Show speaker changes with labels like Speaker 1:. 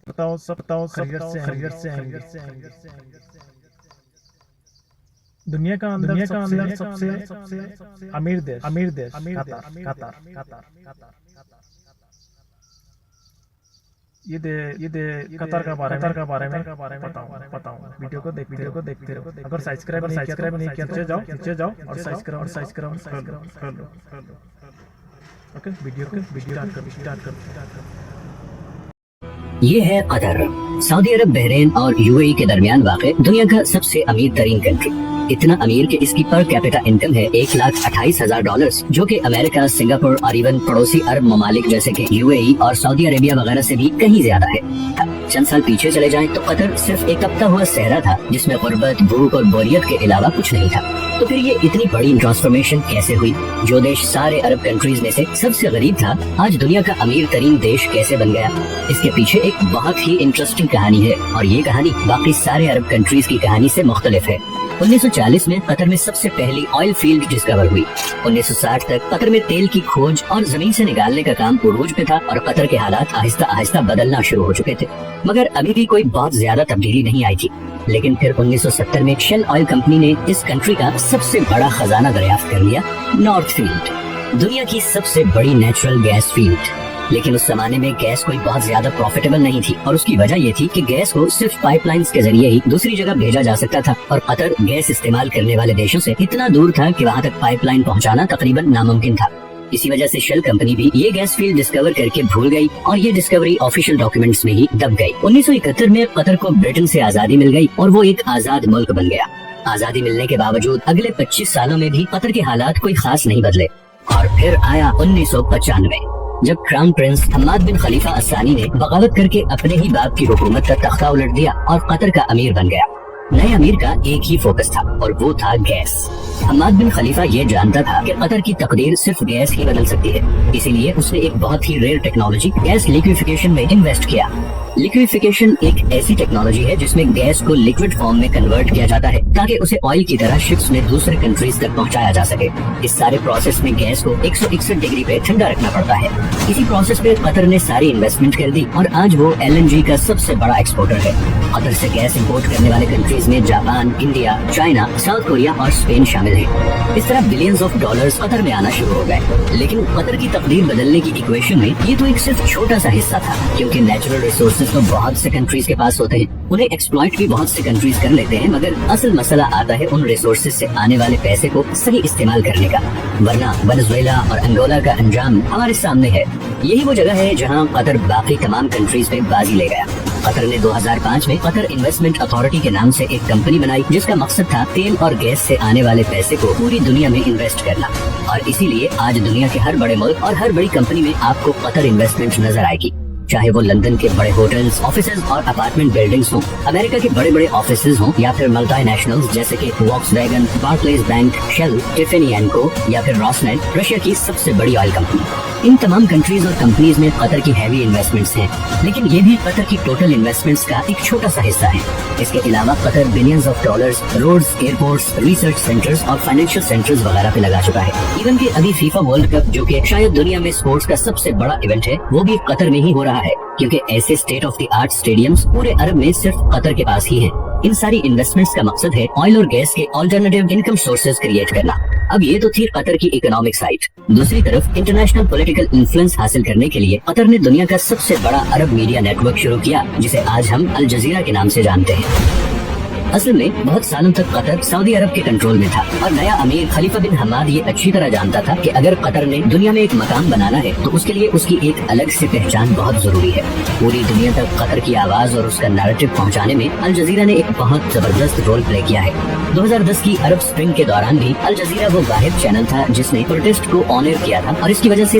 Speaker 1: بتاؤ خیریت سے ہیں۔ دنیا کا اندر سب سے امیر دیش قطر۔ یہ قطر کا بارے میں بتاؤں ویڈیو کو دیکھتے رہو۔ اگر سبسکرائب نہیں کیا تو نیچے جاؤ اور سبسکرائب کر لو۔ اوکے، ویڈیو اسٹارٹ کر۔
Speaker 2: یہ ہے قطر، سعودی عرب، بحرین اور یو اے ای کے درمیان واقع دنیا کا سب سے امیر ترین کنٹری۔ اتنا امیر کہ اس کی پر کیپٹا انکم ہے $1,28,000، جو کہ امریکہ، سنگاپور اور ایون پڑوسی عرب ممالک جیسے کہ یو اے ای اور سعودی عربیہ وغیرہ سے بھی کہیں زیادہ ہے۔ چند سال پیچھے چلے جائیں تو قطر صرف ایک کپتا ہوا صحرا تھا جس میں غربت، بھوک اور بوریت کے علاوہ کچھ نہیں تھا۔ تو پھر یہ اتنی بڑی ٹرانسفارمیشن کیسے ہوئی؟ جو دیش سارے عرب کنٹریز میں سے سب سے غریب تھا، آج دنیا کا امیر ترین دیش کیسے بن گیا؟ اس کے پیچھے ایک بہت ہی انٹرسٹنگ کہانی ہے، اور یہ کہانی باقی سارے عرب کنٹریز کی کہانی سے مختلف ہے۔ 1940 میں قطر میں سب سے پہلی آئل فیلڈ ڈسکور ہوئی۔ 1960 تک قطر میں تیل کی کھوج اور زمین سے نکالنے کا کام عروج پہ تھا، اور قطر کے حالات آہستہ آہستہ بدلنا شروع ہو چکے تھے، مگر ابھی بھی کوئی بہت زیادہ تبدیلی نہیں آئی تھی۔ لیکن پھر 1970 میں شیل آئل کمپنی نے اس کنٹری کا سب سے بڑا خزانہ دریافت کر لیا، نارتھ فیلڈ، دنیا کی سب سے بڑی نیچرل گیس فیلڈ۔ لیکن اس زمانے میں گیس کوئی بہت زیادہ پروفیٹیبل نہیں تھی، اور اس کی وجہ یہ تھی کہ گیس کو صرف پائپ لائنز کے ذریعے ہی دوسری جگہ بھیجا جا سکتا تھا، اور قطر گیس استعمال کرنے والے دیشوں سے اتنا دور تھا کہ وہاں تک پائپ لائن پہنچانا تقریباً ناممکن تھا۔ اسی وجہ سے شیل کمپنی بھی یہ گیس فیلڈ ڈسکور کر کے بھول گئی، اور یہ ڈسکوری آفیشیل ڈاکیومنٹس میں ہی دب گئی۔ 1971 میں قطر کو برٹن سے آزادی مل گئی، اور وہ ایک آزاد ملک بن گیا۔ آزادی ملنے کے باوجود اگلے 25 سالوں میں بھی قطر کے حالات کوئی خاص نہیں بدلے، اور پھر آیا 1995، جب کراؤن پرنس حماد بن خلیفہ الثانی نے بغاوت کر کے اپنے ہی باپ کی حکومت کا تختہ الٹ دیا اور قطر کا امیر بن گیا۔ نئے امیر کا ایک ہی فوکس تھا، اور وہ تھا گیس۔ حماد بن خلیفہ یہ جانتا تھا کہ قطر کی تقدیر صرف گیس ہی بدل سکتی ہے، اسی لیے اس نے ایک بہت ہی ریئر ٹیکنالوجی گیس لیکویفیکیشن میں انویسٹ کیا۔ لیکویفیکیشن ایک ایسی ٹیکنالوجی ہے جس میں گیس کو لیکوڈ فارم میں کنورٹ کیا جاتا ہے تاکہ اسے آئل کی طرح شپس میں دوسرے کنٹریز تک پہنچایا جا سکے۔ اس سارے پروسیس میں گیس کو 161 ڈگری پہ ٹھنڈا رکھنا پڑتا ہے۔ اسی پروسیس پہ قطر نے ساری انویسٹمنٹ کر دی، اور آج وہ LNG کا سب سے بڑا ایکسپورٹر ہے۔ قطر سے گیس امپورٹ کرنے والے کنٹریز میں Japan, India, China, south Korea اور اسپین شامل ہیں۔ اس طرح بلینز آف ڈالرز قطر میں آنا شروع ہو گئے۔ لیکن قطر کی تقدیر بدلنے کی ایکویشن میں یہ تو ایک صرف چھوٹا سا حصہ تھا، کیونکہ نیچرل ریسورسز تو بہت سے کنٹریز کے پاس ہوتے ہیں، انہیں ایکسپلائٹ بھی بہت سے کنٹریز کر لیتے ہیں، مگر اصل مسئلہ آتا ہے ان ریسورسز سے آنے والے پیسے کو صحیح استعمال کرنے کا۔ ورنہ ونیزویلا اور انگولا کا انجام ہمارے سامنے ہے۔ یہی وہ جگہ ہے جہاں قطر باقی تمام کنٹریز پہ بازی لے گیا۔ قطر نے 2005 میں قطر انویسٹمنٹ اتھارٹی کے نام سے ایک کمپنی بنائی، جس کا مقصد تھا تیل اور گیس سے آنے والے پیسے کو پوری دنیا میں انویسٹ کرنا، اور اسی لیے آج دنیا کے ہر بڑے ملک اور ہر بڑی کمپنی میں آپ کو قطر انویسٹمنٹ نظر آئے گی، چاہے وہ لندن کے بڑے ہوٹلز، آفیسز اور اپارٹمنٹ بلڈنگز ہوں، امریکہ کے بڑے بڑے آفیسز ہوں، یا پھر ملٹی نیشنلز جیسے کہ Volkswagen, Barclays bank, Shell, Tiffany and co, یا پھر راسنیٹ، رشیا کی سب سے بڑی آئل کمپنی۔ ان تمام کنٹریز اور کمپنیز میں قطر کی ہیوی انویسٹمنٹس ہیں، لیکن یہ بھی قطر کی ٹوٹل انویسٹمنٹس کا ایک چھوٹا سا حصہ ہے۔ اس کے علاوہ Qatar billions of dollars roads, airports, research centres اور فائنینشیل سینٹرز وغیرہ پہ لگا چکا ہے۔ ایون کہ ابھی فیفا ورلڈ کپ، جو کہ شاید دنیا میں اسپورٹس کا سب سے بڑا ایونٹ ہے، وہ بھی قطر میں ہی ہو رہا ہے، کیونکہ ایسے state of the art stadiums پورے عرب میں صرف قطر کے پاس ہی ہیں۔ ان ساری انویسٹمنٹس کا مقصد ہے آئل اور گیس کے آلٹرنیٹیو انکم سورسز کریٹ کرنا۔ اب یہ تو تھی قطر کی اکنامک سائٹ۔ دوسری طرف انٹرنیشنل پولیٹیکل انفلوئنس حاصل کرنے کے لیے قطر نے دنیا کا سب سے بڑا عرب میڈیا نیٹ ورک شروع کیا، جسے آج ہم الجزیرہ کے نام سے جانتے ہیں۔ اصل میں بہت سالوں تک قطر سعودی عرب کے کنٹرول میں تھا، اور نیا امیر خلیفہ بن حماد یہ اچھی طرح جانتا تھا کہ اگر قطر نے دنیا میں ایک مقام بنانا ہے تو اس کے لیے اس کی ایک الگ سے پہچان بہت ضروری ہے۔ پوری دنیا تک قطر کی آواز اور اس کا نیریٹو پہنچانے میں الجزیرہ نے ایک بہت زبردست رول پلے کیا ہے۔ 2010 کی عرب اسپرنگ کے دوران بھی الجزیرہ وہ واحد چینل تھا جس نے پروٹیسٹ کو آنر کیا تھا، اور اس کی وجہ سے